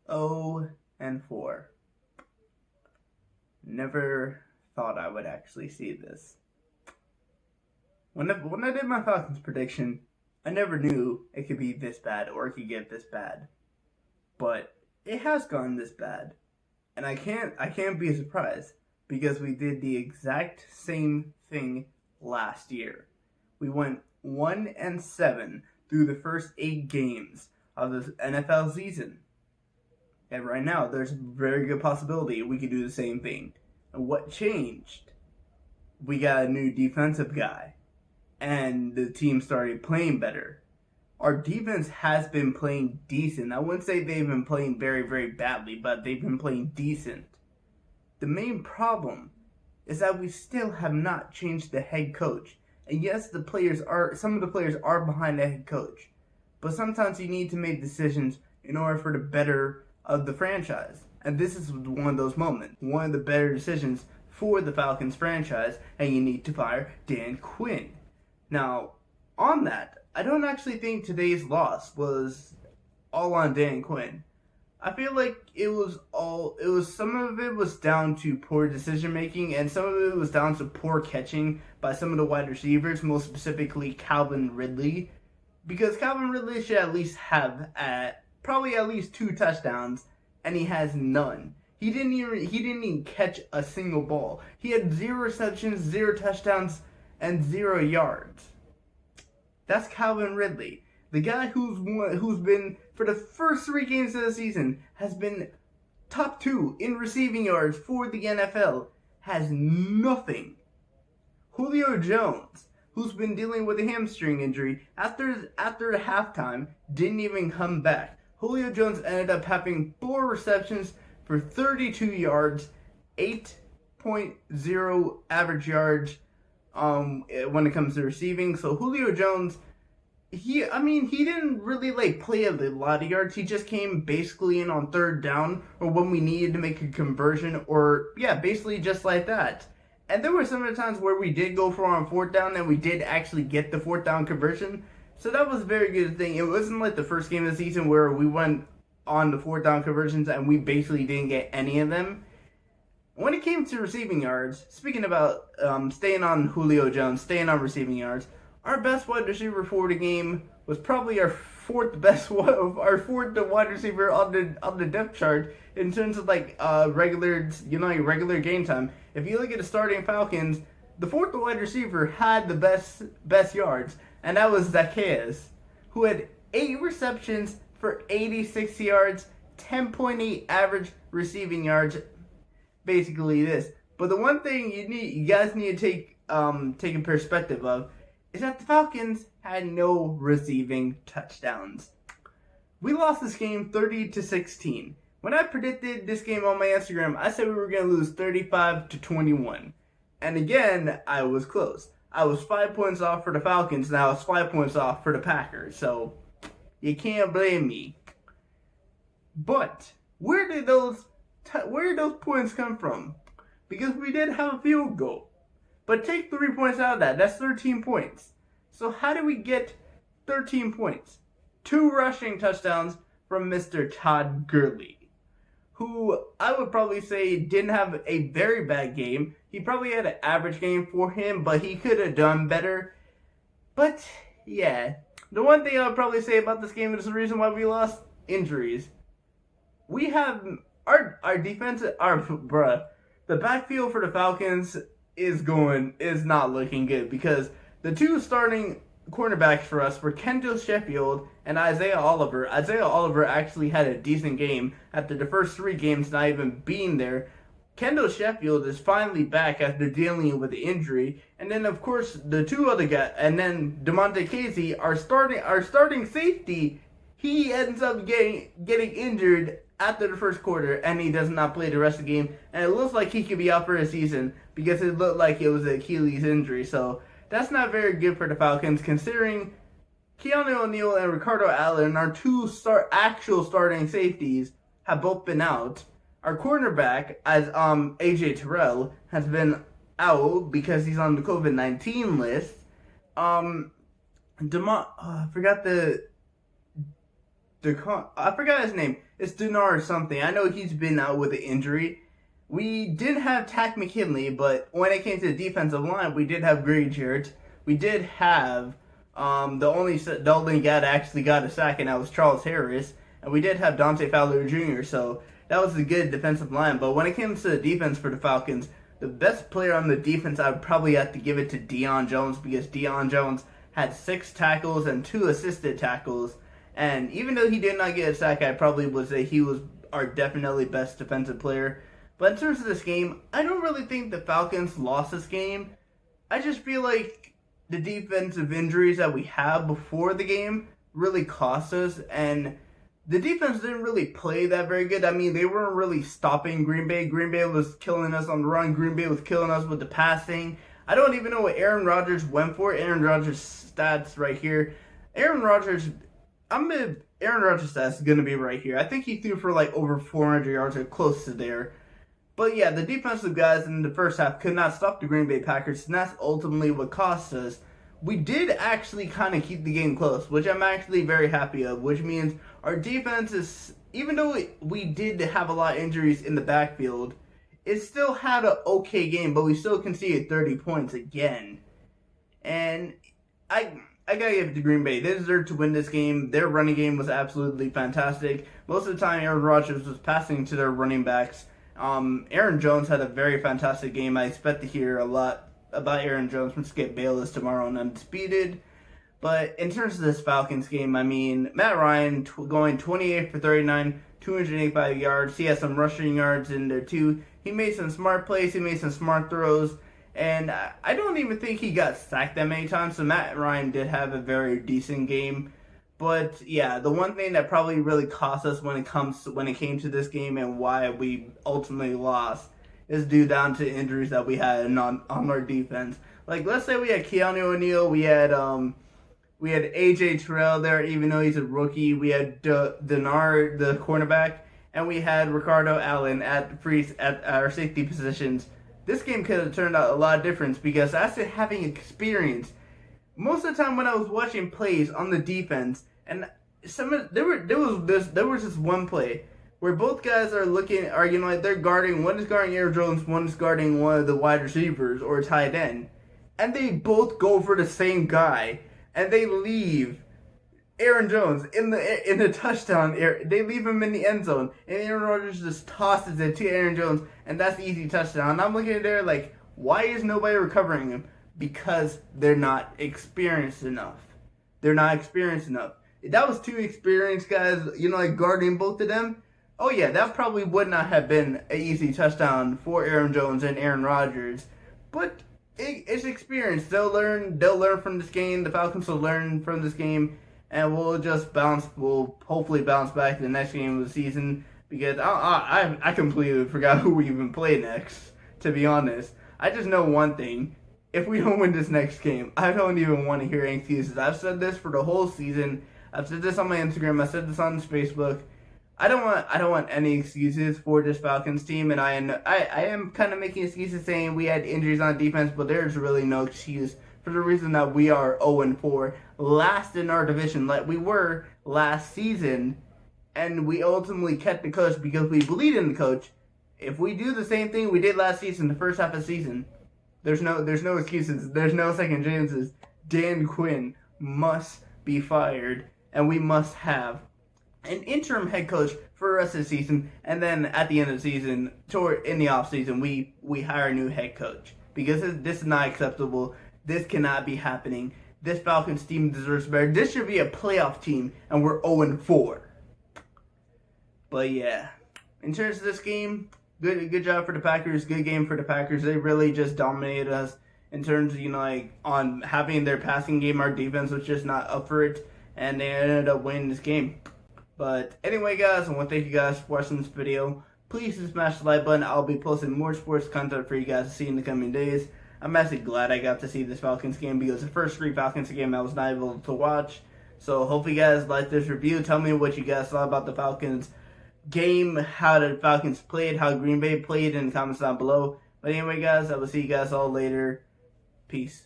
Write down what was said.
0-4. Never thought I would actually see this. When I did my Falcons prediction, I never knew it could be this bad or it could get this bad. But it has gone this bad. And I can't be surprised because we did the exact same thing last year. We went 1-7 through the first 8 games of the NFL season. And right now, there's a very good possibility we could do the same thing. And what changed? We got a new defensive guy. And the team started playing better. Our defense has been playing decent. I wouldn't say they've been playing very, very badly, but they've been playing decent. The main problem is that we still have not changed the head coach. And yes, some of the players are behind the head coach. But sometimes you need to make decisions in order for the better of the franchise. And this is one of those moments. One of the better decisions for the Falcons franchise, and you need to fire Dan Quinn. Now, on that, I don't actually think today's loss was all on Dan Quinn. I feel like some of it was down to poor decision making, and some of it was down to poor catching by some of the wide receivers, most specifically Calvin Ridley. Because Calvin Ridley should at least have probably at least 2 touchdowns, and he has none. He didn't even catch a single ball. He had 0 receptions, 0 touchdowns, and 0 yards. That's Calvin Ridley. The guy who's been, for the first 3 games of the season, has been top 2 in receiving yards for the NFL, has nothing. Julio Jones, who's been dealing with a hamstring injury, after halftime, didn't even come back. Julio Jones ended up having 4 receptions for 32 yards, 8.0 average yards when it comes to receiving. So Julio Jones, he didn't really play a lot of yards. He just came basically in on 3rd down or when we needed to make a conversion, or basically just like that. And there were some of the times where we did go for on 4th down and we did actually get the 4th down conversion. So that was a very good thing. It wasn't like the first game of the season where we went on the 4th down conversions and we basically didn't get any of them. When it came to receiving yards, speaking about staying on Julio Jones, staying on receiving yards, our best wide receiver for the game was probably our 4th best our 4th wide receiver on the depth chart in terms of regular game time. If you look at the starting Falcons, the 4th wide receiver had the best yards, and that was Zacchaeus, who had 8 receptions for 86 yards, 10.8 average receiving yards. Basically this. But the one thing you guys need to take in perspective of is that the Falcons had no receiving touchdowns. We lost this game 30-16. When I predicted this game on my Instagram, I said we were going to lose 35-21. And again, I was close. I was 5 points off for the Falcons, and I was 5 points off for the Packers. So you can't blame me. But where did those points come from? Because we did have a field goal. But take 3 points out of that. That's 13 points. So how do we get 13 points? 2 rushing touchdowns from Mr. Todd Gurley, who I would probably say didn't have a very bad game. He probably had an average game for him, but he could have done better. But yeah, the one thing I would probably say about this game is the reason why we lost: injuries. We have our defense, the backfield for the Falcons is not looking good because the 2 starting cornerbacks for us were Kendall Sheffield and Isaiah Oliver. Isaiah Oliver actually had a decent game after the first 3 games not even being there. Kendall Sheffield is finally back after dealing with the injury, and then of course the 2 other guys, and then DeMonte Casey, our starting safety, he ends up getting injured after the first quarter, and he does not play the rest of the game, and it looks like he could be out for a season because it looked like it was an Achilles injury. So that's not very good for the Falcons, considering Keanu O'Neal and Ricardo Allen, our 2 actual starting safeties, have both been out. Our cornerback, as AJ Terrell, has been out because he's on the COVID-19 list. I forgot the I forgot his name. It's Dinar or something. I know he's been out with an injury. We didn't have Tack McKinley, but when it came to the defensive line, we did have Grady Jarrett. We did have the only guy that actually got a sack, and that was Charles Harris. And we did have Dante Fowler Jr., so that was a good defensive line. But when it comes to the defense for the Falcons, the best player on the defense, I would probably have to give it to Deion Jones, because Deion Jones had 6 tackles and 2 assisted tackles. And even though he did not get a sack, I probably would say he was our definitely best defensive player. But in terms of this game, I don't really think the Falcons lost this game. I just feel like the defensive injuries that we have before the game really cost us, and the defense didn't really play that very good. I mean, they weren't really stopping Green Bay. Green Bay was killing us on the run. Green Bay was killing us with the passing. I don't even know what Aaron Rodgers went for. Aaron Rodgers' stats right here. Aaron Rodgers' stats is going to be right here. I think he threw for like over 400 yards or close to there. But yeah, the defensive guys in the first half could not stop the Green Bay Packers, and that's ultimately what cost us. We did actually kind of keep the game close, which I'm actually very happy of, which means our defense is, even though we did have a lot of injuries in the backfield, it still had an okay game, but we still conceded 30 points again. And I gotta give it to Green Bay. They deserved to win this game. Their running game was absolutely fantastic. Most of the time, Aaron Rodgers was passing to their running backs. Aaron Jones had a very fantastic game. I expect to hear a lot about Aaron Jones from Skip Bayless tomorrow on Undisputed. But in terms of this Falcons game, I mean, Matt Ryan going 28 for 39, 285 yards. He had some rushing yards in there too. He made some smart plays. He made some smart throws. And I don't even think he got sacked that many times. So Matt Ryan did have a very decent game. But yeah, the one thing that probably really cost us when it came to this game and why we ultimately lost is due down to injuries that we had on our defense. Like, let's say we had Keanu O'Neal, we had AJ Terrell there, even though he's a rookie. We had Denard, the cornerback, and we had Ricardo Allen at our safety positions. This game could have turned out a lot of difference, because after having experience, most of the time when I was watching plays on the defense, and there was this one play where both guys are like they're guarding, one is guarding Aaron Jones, one is guarding one of the wide receivers or tight end, and they both go for the same guy, and they leave Aaron Jones in the touchdown. They leave him in the end zone, and Aaron Rodgers just tosses it to Aaron Jones, and that's the easy touchdown. And I'm looking at there like, why is nobody recovering him? Because they're not experienced enough. They're not experienced enough. If that was 2 experienced guys, like guarding both of them, oh yeah, that probably would not have been an easy touchdown for Aaron Jones and Aaron Rodgers. But it's experience. They'll learn from this game. The Falcons will learn from this game, and we'll hopefully bounce back to the next game of the season, because I completely forgot who we even play next, to be honest. I just know one thing. If we don't win this next game, I don't even want to hear any excuses. I've said this for the whole season. I've said this on my Instagram. I said this on Facebook. I don't want any excuses for this Falcons team, and I am kind of making excuses saying we had injuries on defense, but there's really no excuse for the reason that we are 0-4, last in our division, like we were last season, and we ultimately kept the coach because we believe in the coach. If we do the same thing we did last season, the first half of the season, there's no excuses. There's no second chances. Dan Quinn must be fired, and we must have an interim head coach for the rest of the season, and then at the end of the season, in the offseason, we hire a new head coach, because this is not acceptable. This cannot be happening. This Falcons team deserves better. This should be a playoff team, and we're 0-4. But yeah, in terms of this game, good job for the Packers. Good game for the Packers. They really just dominated us in terms of, on having their passing game. Our defense was just not up for it, and they ended up winning this game. But anyway, guys, I want to thank you guys for watching this video. Please smash the like button. I'll be posting more sports content for you guys to see in the coming days. I'm actually glad I got to see this Falcons game, because the first 3 Falcons game I was not able to watch. So hopefully you guys like this review. Tell me what you guys thought about the Falcons game, how the Falcons played, how Green Bay played in the comments down below. But anyway, guys, I will see you guys all later. Peace.